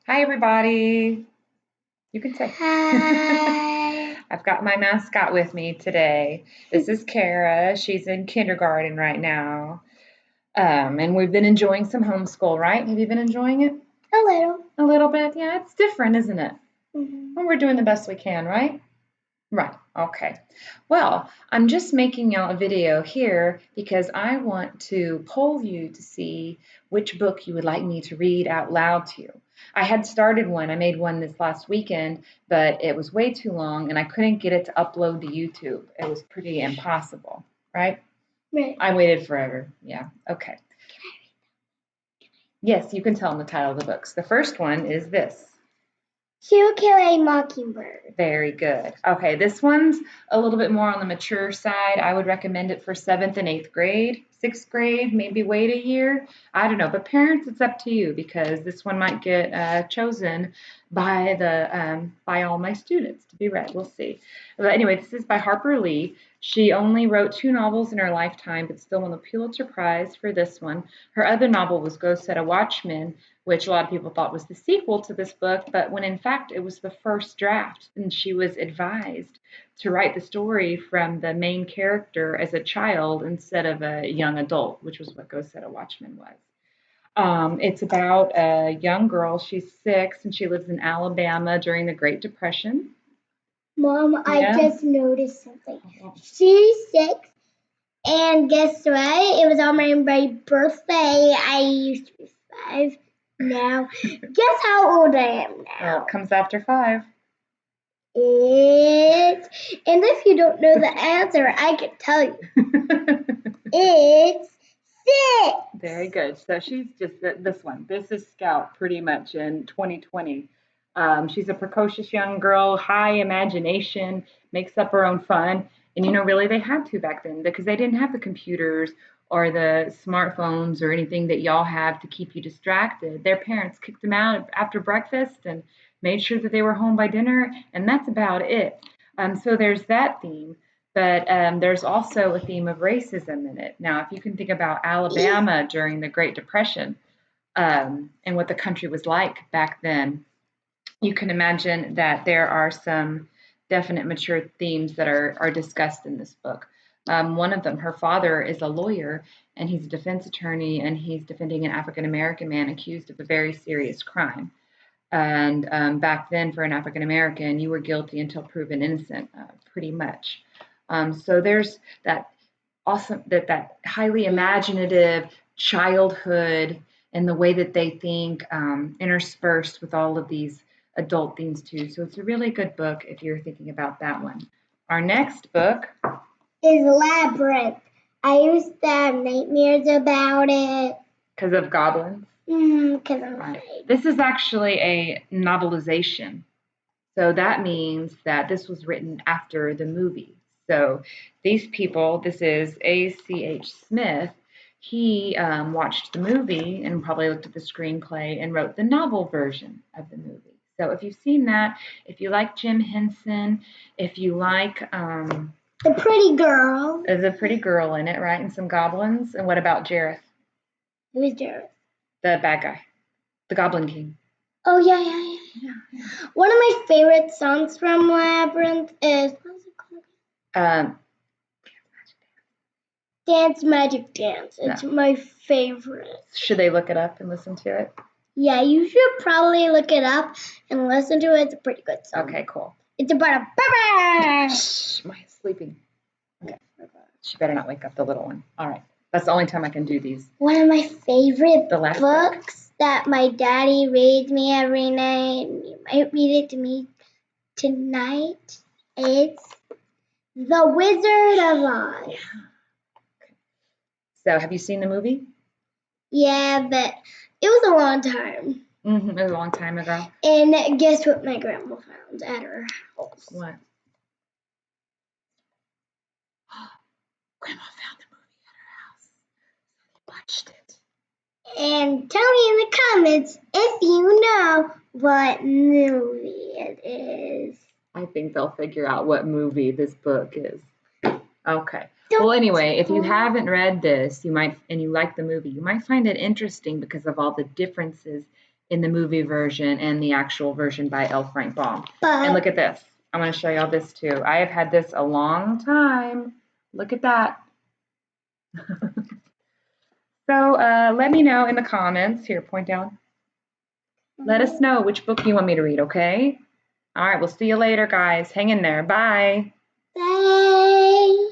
Hi, everybody. You can say. Hi. I've got my mascot with me today. This is Kara. She's in kindergarten right now. And we've been enjoying some homeschool, right? Have you been enjoying it? A little. A little bit? Yeah, it's different, isn't it? Mm-hmm. Well, we're doing the best we can, right? Right. Okay. Well, I'm just making y'all a video here because I want to poll you to see which book you would like me to read out loud to you. I had started one. I made one this last weekend, but it was way too long and I couldn't get it to upload to YouTube. It was pretty impossible, right? Right. I waited forever. Yeah. Okay. Yes, you can tell them the title of the books. The first one is this. To Kill a Mockingbird. Very good. Okay, this one's a little bit more on the mature side. I would recommend it for 7th and 8th grade. 6th grade, maybe wait a year. I don't know. But parents, it's up to you because this one might get chosen by all my students to be read. We'll see. But anyway, this is by Harper Lee. She only wrote 2 novels in her lifetime, but still won the Pulitzer Prize for this one. Her other novel was Go Set a Watchman, which a lot of people thought was the sequel to this book, but when in fact it was the first draft, and she was advised to write the story from the main character as a child instead of a young adult, which was what Go Set a Watchman was. It's about a young girl. She's 6 and she lives in Alabama during the Great Depression. Mom, Yeah. I just noticed something. She's 6, and guess what? It was on my birthday. I used to be 5. Now, guess how old I am now? Well, it comes after 5. And if you don't know the answer, I can tell you. It's 6. Very good. So she's just this one. This is Scout pretty much in 2020. She's a precocious young girl, high imagination, makes up her own fun. And really, they had to back then because they didn't have the computers or the smartphones or anything that y'all have to keep you distracted. Their parents kicked them out after breakfast and made sure that they were home by dinner, and that's about it. So there's that theme. But there's also a theme of racism in it. Now, if you can think about Alabama during the Great Depression and what the country was like back then, you can imagine that there are some definite mature themes that are discussed in this book. One of them, her father is a lawyer and he's a defense attorney and he's defending an African American man accused of a very serious crime. And back then, for an African American, you were guilty until proven innocent, pretty much. So there's that awesome, that highly imaginative childhood and the way that they think interspersed with all of these adult themes too. So it's a really good book if you're thinking about that one. Our next book is Labyrinth. I used to have nightmares about it. Because of goblins? Because I'm afraid. This is actually a novelization. So that means that this was written after the movie. So these people, this is A.C.H. Smith, he watched the movie and probably looked at the screenplay and wrote the novel version of the movie. So if you've seen that, if you like Jim Henson, if you like the pretty girl. There's a pretty girl in it, right? And some goblins. And what about Jareth? Who's Jareth? The bad guy. The Goblin King. Oh, yeah. One of my favorite songs from Labyrinth is, what's it called? Dance Magic Dance. It's my favorite. Should they look it up and listen to it? Yeah, you should probably look it up and listen to it. It's a pretty good song. Okay, cool. It's about a Shh, Maya's sleeping. Okay. She better not wake up the little one. All right. That's the only time I can do these. One of my favorite books that my daddy reads me every night, and you might read it to me tonight. It's The Wizard of Oz. Yeah. Okay. So, have you seen the movie? Yeah, but it was a long time. It was a long time ago. And guess what my grandma found at her house? What? Grandma found the movie at her house. They watched it. And tell me in the comments if you know what movie it is. I think they'll figure out what movie this book is. Okay. Well, anyway, if you haven't read this, and you like the movie, you might find it interesting because of all the differences in the movie version and the actual version by L. Frank Baum. But And look at this. I'm going to show y'all this too. I have had this a long time. Look at that. So let me know in the comments. Here, point down. Let us know which book you want me to read, okay? All right, we'll see you later, guys. Hang in there. Bye. bye.